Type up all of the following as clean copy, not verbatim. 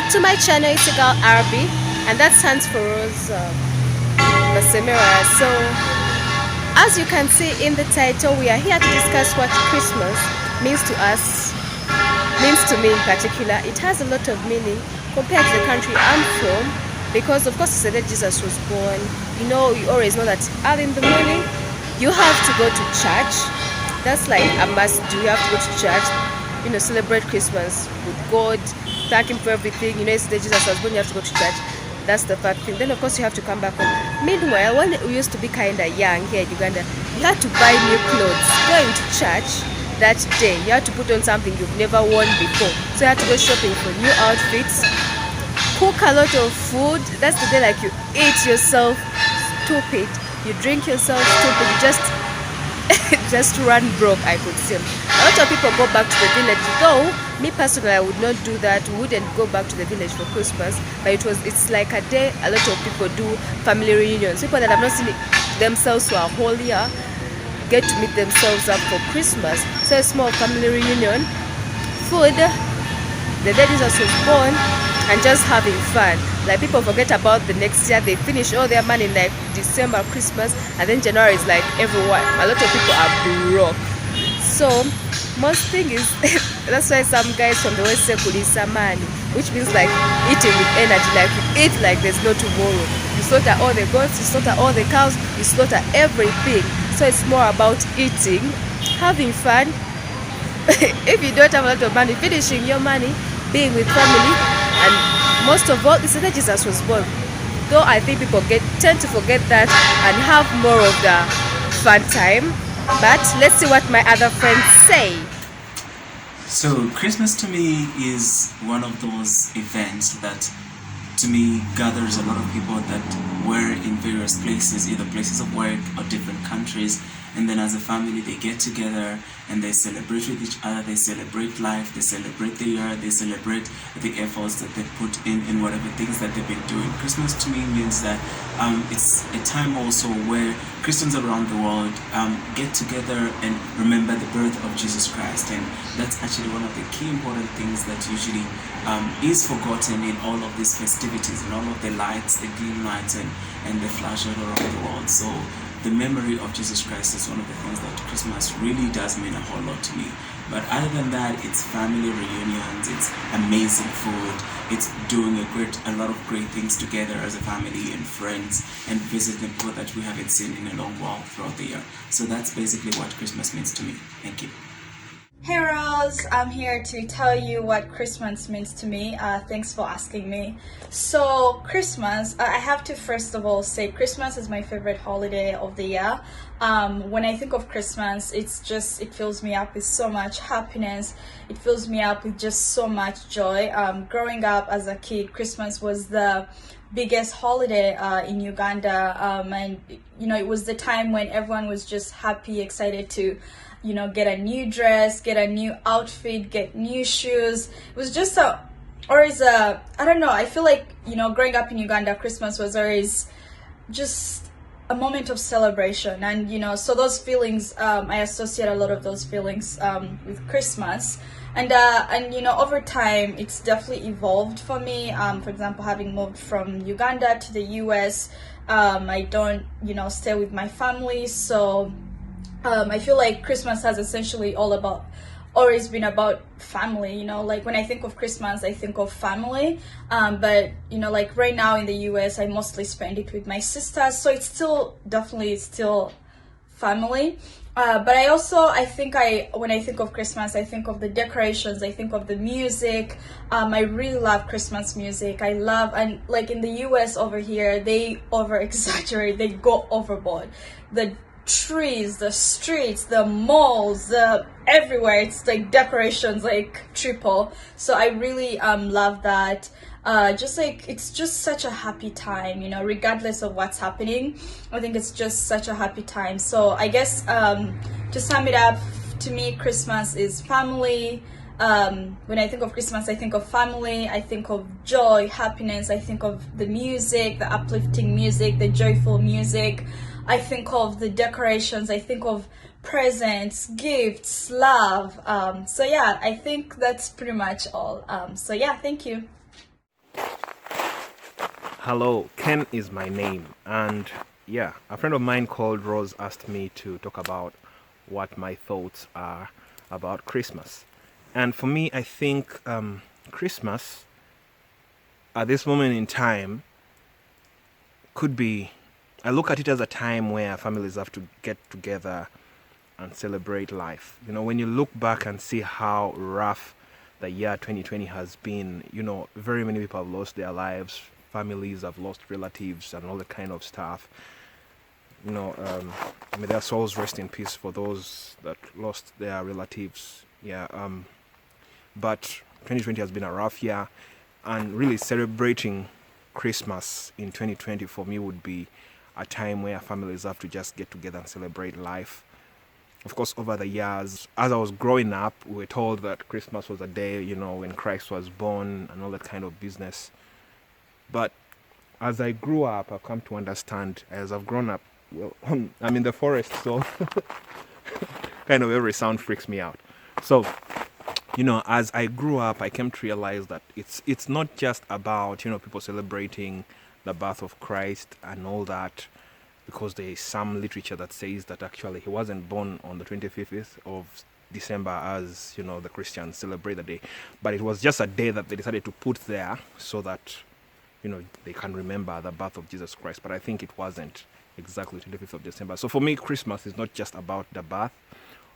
to my channel. It's a girl Arabi, and that stands for Rose Masemira. So as you can see in the title, we are here to discuss what Christmas means to us, means to me in particular. It has a lot of meaning compared to the country I'm from, because of course it's the day Jesus was born. You know, you always know that early in the morning you have to go to church. That's like a must do. You have to go to church, you know, celebrate Christmas with God, thank him for everything. You know, it's the day Jesus was born, you have to go to church. That's the fact thing. Then of course you have to come back home. Meanwhile, when we used to be kind of young here in Uganda, you had to buy new clothes. Going to church that day, you had to put on something you've never worn before. So you had to go shopping for new outfits, cook a lot of food. That's the day like you eat yourself stupid, you drink yourself stupid, you just run broke, I could say. A lot of people go back to the village, though me personally I would not do that. We wouldn't go back to the village for Christmas, but it's like a day a lot of people do family reunions. People that have not seen themselves for a whole year get to meet themselves up for Christmas. So a small family reunion, food, the day Jesus was born, and just having fun. Like people forget about the next year, they finish all their money in like December, Christmas, and then January is like everyone. A lot of people are broke. So most thing is that's why some guys from the West say kulisa money, which means like eating with energy, like you eat like there's no tomorrow. You slaughter all the goats, you slaughter all the cows, you slaughter everything. So it's more about eating, having fun. If you don't have a lot of money, finishing your money, being with family, and most of all, it's the day Jesus was born. Though I think people tend to forget that and have more of the fun time. But let's see what my other friends say. So Christmas to me is one of those events that to me gathers a lot of people that were in various places, either places of work or different countries, and then as a family they get together and they celebrate with each other, they celebrate life, they celebrate the year, they celebrate the efforts that they put in whatever things that they've been doing. Christmas to me means that it's a time also where Christians around the world get together and remember the birth of Jesus Christ, and that's actually one of the key important things that usually is forgotten in all of these festivities and all of the lights, the green lights and the flash all around the world. So the memory of Jesus Christ is one of the things that Christmas really does mean a whole lot to me. But other than that, it's family reunions, it's amazing food, it's doing a lot of great things together as a family and friends, and visiting people that we haven't seen in a long while throughout the year. So that's basically what Christmas means to me. Thank you. Hey Rose, I'm here to tell you what Christmas means to me. Thanks for asking me. So Christmas, I have to first of all say Christmas is my favorite holiday of the year. When I think of Christmas, it fills me up with so much happiness. It fills me up with just so much joy. Growing up as a kid, Christmas was the biggest holiday in Uganda, and you know, it was the time when everyone was just happy, excited to, you know, get a new dress, get a new outfit, get new shoes. It was just I don't know, I feel like, you know, growing up in Uganda, Christmas was always just a moment of celebration. And, you know, so those feelings, I associate a lot of those feelings with Christmas. And you know, over time, it's definitely evolved for me. For example, having moved from Uganda to the US, I don't, you know, stay with my family. So I feel like Christmas has essentially always been about family. You know, like when I think of Christmas, I think of family. But you know, like right now in the US, I mostly spend it with my sisters. So it's definitely family. But when I think of Christmas, I think of the decorations, I think of the music. I really love Christmas music. And like in the US over here, they over exaggerate, they go overboard. The trees, the streets, the malls, everywhere, it's like decorations like triple. So I really love that. It's just such a happy time, you know, regardless of what's happening. I think it's just such a happy time. So I guess to sum it up, to me Christmas is family. When I think of Christmas, I think of family, I think of joy, happiness, I think of the music, the uplifting music, the joyful music. I think of the decorations, I think of presents, gifts, love. So yeah, I think that's pretty much all. So yeah, thank you. Hello, Ken is my name, and yeah, a friend of mine called Rose asked me to talk about what my thoughts are about Christmas. And for me, I think Christmas at this moment in time could be, I look at it as a time where families have to get together and celebrate life. You know, when you look back and see how rough the year 2020 has been, you know, very many people have lost their lives, families have lost relatives and all that kind of stuff. You know, may their souls rest in peace for those that lost their relatives. Yeah, but 2020 has been a rough year, and really celebrating Christmas in 2020 for me would be a time where families have to just get together and celebrate life. Of course, over the years, as I was growing up, we were told that Christmas was a day, you know, when Christ was born and all that kind of business. But as I grew up, I've come to understand, as I've grown up, well, I'm in the forest, so kind of every sound freaks me out. So, you know, as I grew up, I came to realize that it's not just about, you know, people celebrating the birth of Christ and all that, because there is some literature that says that actually he wasn't born on the 25th of December as, you know, the Christians celebrate the day. But it was just a day that they decided to put there so that, you know, they can remember the birth of Jesus Christ. But I think it wasn't exactly 25th of December. So for me, Christmas is not just about the birth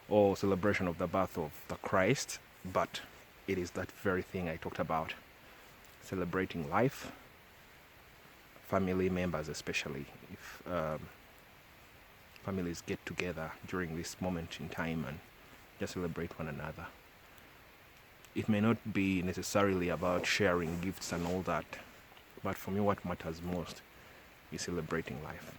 or celebration of the birth of the Christ, but it is that very thing I talked about, celebrating life, family members especially, if families get together during this moment in time and just celebrate one another. It may not be necessarily about sharing gifts and all that, but for me what matters most is celebrating life.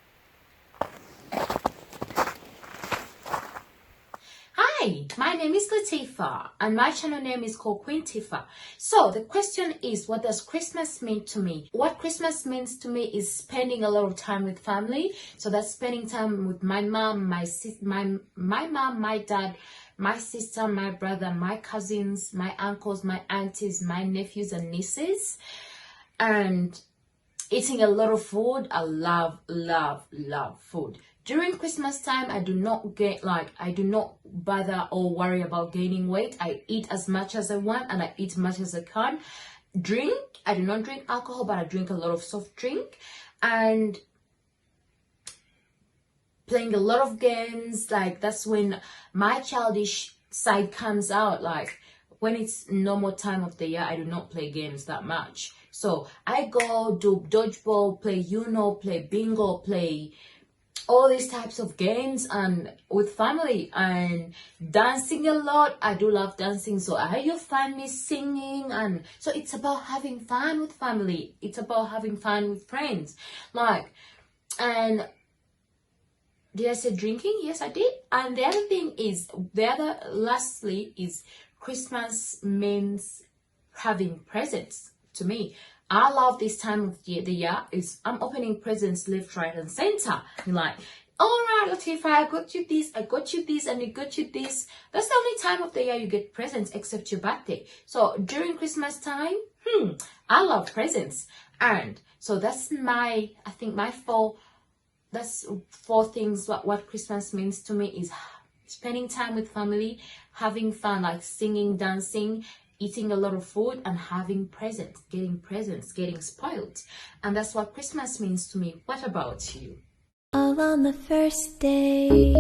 Hi, my name is Tifah and my channel name is kqin Tifah. So the question is, what does Christmas mean to me? What Christmas means to me is spending a lot of time with family. So that's spending time with my mom, my mom, my dad, my sister, my brother, my cousins, my uncles, my aunties, my nephews and nieces, and eating a lot of food. I love food. During Christmas time, I do not bother or worry about gaining weight. I eat as much as I want and I eat as much as I can. I do not drink alcohol, but I drink a lot of soft drink, and playing a lot of games. Like, that's when my childish side comes out. Like, when it's normal time of the year, I do not play games that much. So I go do dodgeball, play Uno, play bingo, play all these types of games and with family, and dancing a lot. I do love dancing, so you'll find me singing. And so it's about having fun with family, it's about having fun with friends. Like, and did I say drinking? Yes, I did. And the other thing is, lastly is, Christmas means having presents to me. I love this time of the year. I'm opening presents left, right, and center. You're like, all right, Tifah, I got you this, I got you this, and I got you this. That's the only time of the year you get presents, except your birthday. So during Christmas time, I love presents. And so that's four things. What Christmas means to me is spending time with family, having fun, like singing, dancing, eating a lot of food, and having presents, getting spoiled. And that's what Christmas means to me. What about you? All on the first day.